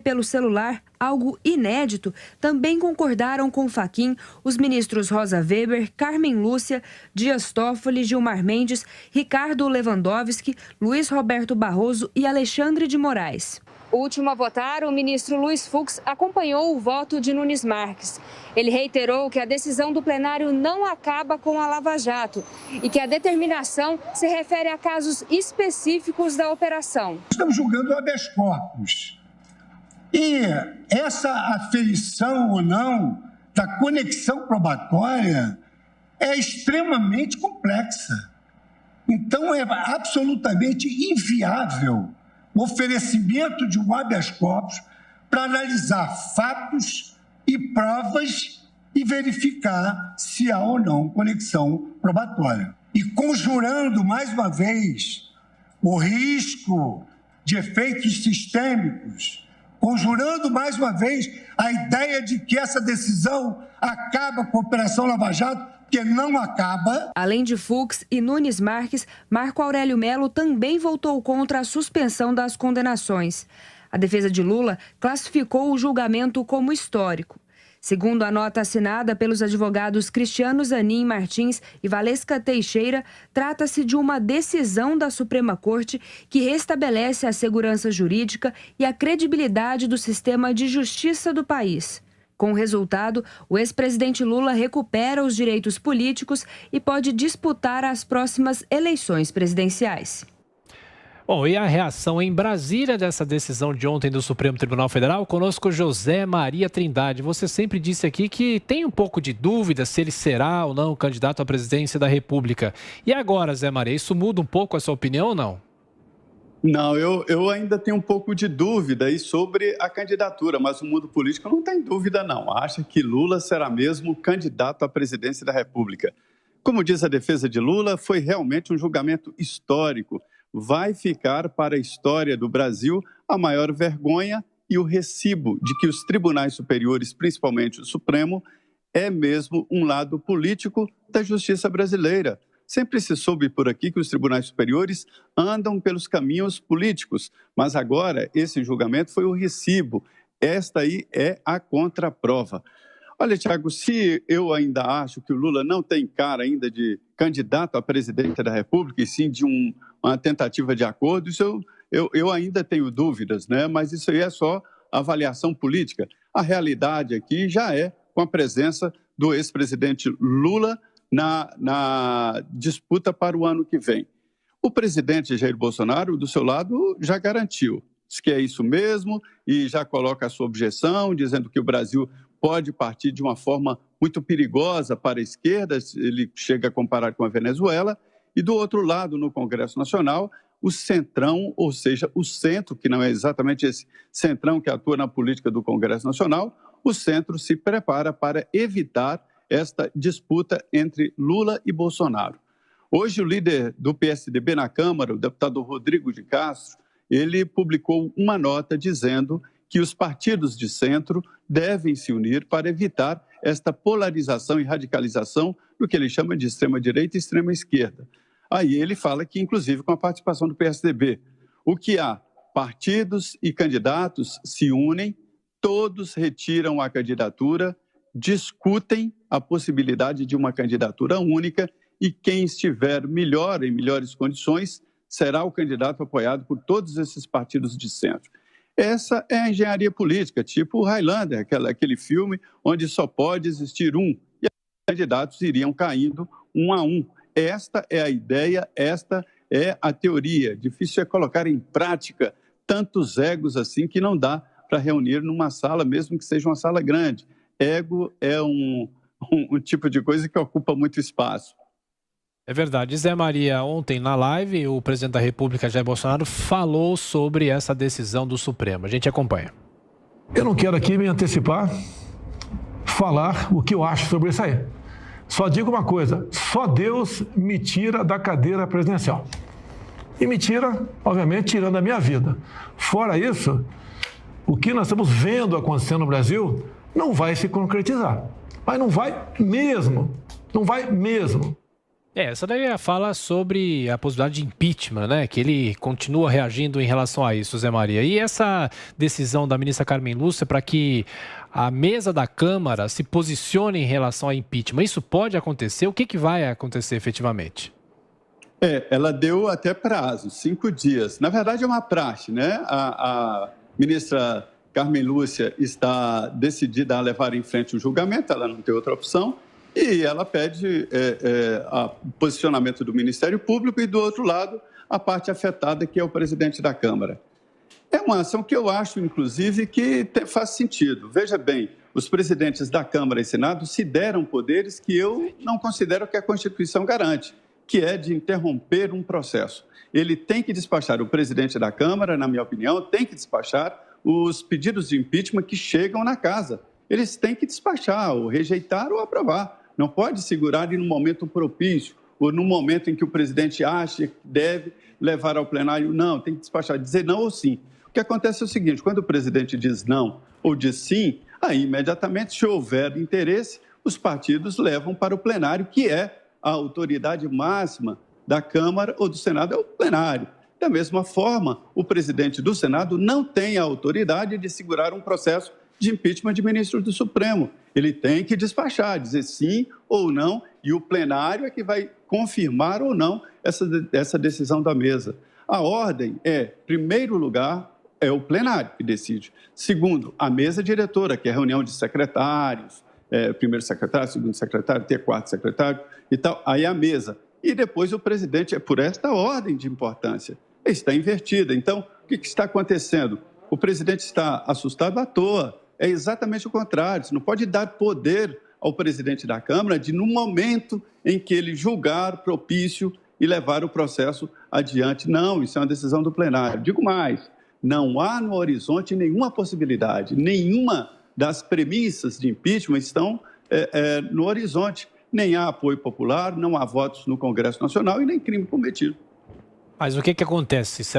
pelo celular, algo inédito, também concordaram com Fachin os ministros Rosa Weber, Carmen Lúcia, Dias Toffoli, Gilmar Mendes, Ricardo Lewandowski, Luiz Roberto Barroso e Alexandre de Moraes. O último a votar, o ministro Luiz Fux, acompanhou o voto de Nunes Marques. Ele reiterou que a decisão do plenário não acaba com a Lava Jato e que a determinação se refere a casos específicos da operação. Estamos julgando o habeas corpus. E essa aferição ou não da conexão probatória é extremamente complexa. Então, é absolutamente inviável o oferecimento de um habeas corpus para analisar fatos e provas e verificar se há ou não conexão probatória. E conjurando, mais uma vez, o risco de efeitos sistêmicos, conjurando mais uma vez a ideia de que essa decisão acaba com a Operação Lava Jato, que não acaba. Além de Fux e Nunes Marques, Marco Aurélio Melo também votou contra a suspensão das condenações. A defesa de Lula classificou o julgamento como histórico. Segundo a nota assinada pelos advogados Cristiano Zanin Martins e Valesca Teixeira, trata-se de uma decisão da Suprema Corte que restabelece a segurança jurídica e a credibilidade do sistema de justiça do país. Com o resultado, o ex-presidente Lula recupera os direitos políticos e pode disputar as próximas eleições presidenciais. Bom, e a reação em Brasília dessa decisão de ontem do Supremo Tribunal Federal? Conosco José Maria Trindade. Você sempre disse aqui que tem um pouco de dúvida se ele será ou não candidato à presidência da República. E agora, Zé Maria, isso muda um pouco a sua opinião ou não? Não, eu ainda tenho um pouco de dúvida aí sobre a candidatura, mas o mundo político não tem dúvida não. Acha que Lula será mesmo candidato à presidência da República. Como diz a defesa de Lula, foi realmente um julgamento histórico. Vai ficar para a história do Brasil a maior vergonha e o recibo de que os tribunais superiores, principalmente o Supremo, é mesmo um lado político da justiça brasileira. Sempre se soube por aqui que os tribunais superiores andam pelos caminhos políticos, mas agora esse julgamento foi o recibo. Esta aí é a contraprova. Olha, Tiago, se eu ainda acho que o Lula não tem cara ainda de candidato à presidência da República, e sim de uma tentativa de acordo, isso eu ainda tenho dúvidas, né? Mas isso aí é só avaliação política. A realidade aqui já é com a presença do ex-presidente Lula na disputa para o ano que vem. O presidente Jair Bolsonaro, do seu lado, já garantiu, diz que é isso mesmo e já coloca a sua objeção, dizendo que o Brasil pode partir de uma forma muito perigosa para a esquerda, ele chega a comparar com a Venezuela, e do outro lado, no Congresso Nacional, o centrão, ou seja, o centro, que não é exatamente esse centrão que atua na política do Congresso Nacional, o centro se prepara para evitar esta disputa entre Lula e Bolsonaro. Hoje, o líder do PSDB na Câmara, o deputado Rodrigo de Castro, ele publicou uma nota dizendo que os partidos de centro devem se unir para evitar esta polarização e radicalização do que ele chama de extrema-direita e extrema-esquerda. Aí ele fala que, inclusive, com a participação do PSDB, o que há, partidos e candidatos se unem, todos retiram a candidatura, discutem a possibilidade de uma candidatura única e quem estiver melhor, em melhores condições, será o candidato apoiado por todos esses partidos de centro. Essa é a engenharia política, tipo o Highlander, aquele filme onde só pode existir um, e os candidatos iriam caindo um a um. Esta é a ideia, esta é a teoria. Difícil é colocar em prática tantos egos assim que não dá para reunir numa sala, mesmo que seja uma sala grande. Ego é um tipo de coisa que ocupa muito espaço. É verdade. Zé Maria, ontem na live, o presidente da República, Jair Bolsonaro, falou sobre essa decisão do Supremo. A gente acompanha. Eu não quero aqui me antecipar, falar o que eu acho sobre isso aí. Só digo uma coisa, só Deus me tira da cadeira presidencial. E me tira, obviamente, tirando a minha vida. Fora isso, o que nós estamos vendo acontecendo no Brasil não vai se concretizar. Mas não vai mesmo. Não vai mesmo. Essa daí fala sobre a possibilidade de impeachment, né? Que ele continua reagindo em relação a isso, Zé Maria. E essa decisão da ministra Carmen Lúcia para que a mesa da Câmara se posicione em relação a impeachment, isso pode acontecer? O que vai acontecer efetivamente? Ela deu até prazo, 5 dias. Na verdade, é uma praxe, né? A ministra Carmen Lúcia está decidida a levar em frente o julgamento, ela não tem outra opção. E ela pede o posicionamento do Ministério Público e, do outro lado, a parte afetada, que é o presidente da Câmara. É uma ação que eu acho, inclusive, que faz sentido. Veja bem, os presidentes da Câmara e Senado se deram poderes que eu não considero que a Constituição garante, que é de interromper um processo. Ele tem que despachar, o presidente da Câmara, na minha opinião, tem que despachar os pedidos de impeachment que chegam na casa. Eles têm que despachar, ou rejeitar ou aprovar. Não pode segurar no momento propício, ou no momento em que o presidente acha que deve levar ao plenário. Não, tem que despachar, dizer não ou sim. O que acontece é o seguinte, quando o presidente diz não ou diz sim, aí imediatamente, se houver interesse, os partidos levam para o plenário, que é a autoridade máxima da Câmara ou do Senado, é o plenário. Da mesma forma, o presidente do Senado não tem a autoridade de segurar um processo de impeachment de ministro do Supremo. Ele tem que despachar, dizer sim ou não, e o plenário é que vai confirmar ou não essa decisão da mesa. A ordem primeiro lugar, é o plenário que decide. Segundo, a mesa diretora, que é a reunião de secretários, primeiro secretário, segundo secretário, quarto secretário e tal, aí a mesa. E depois o presidente, é por esta ordem de importância. Está invertida. Então, o que está acontecendo? O presidente está assustado à toa. É exatamente o contrário. Você não pode dar poder ao presidente da Câmara de, no momento em que ele julgar propício e levar o processo adiante. Não, isso é uma decisão do plenário. Digo mais, não há no horizonte nenhuma possibilidade, nenhuma das premissas de impeachment estão no horizonte. Nem há apoio popular, não há votos no Congresso Nacional e nem crime cometido. Mas o que acontece? Será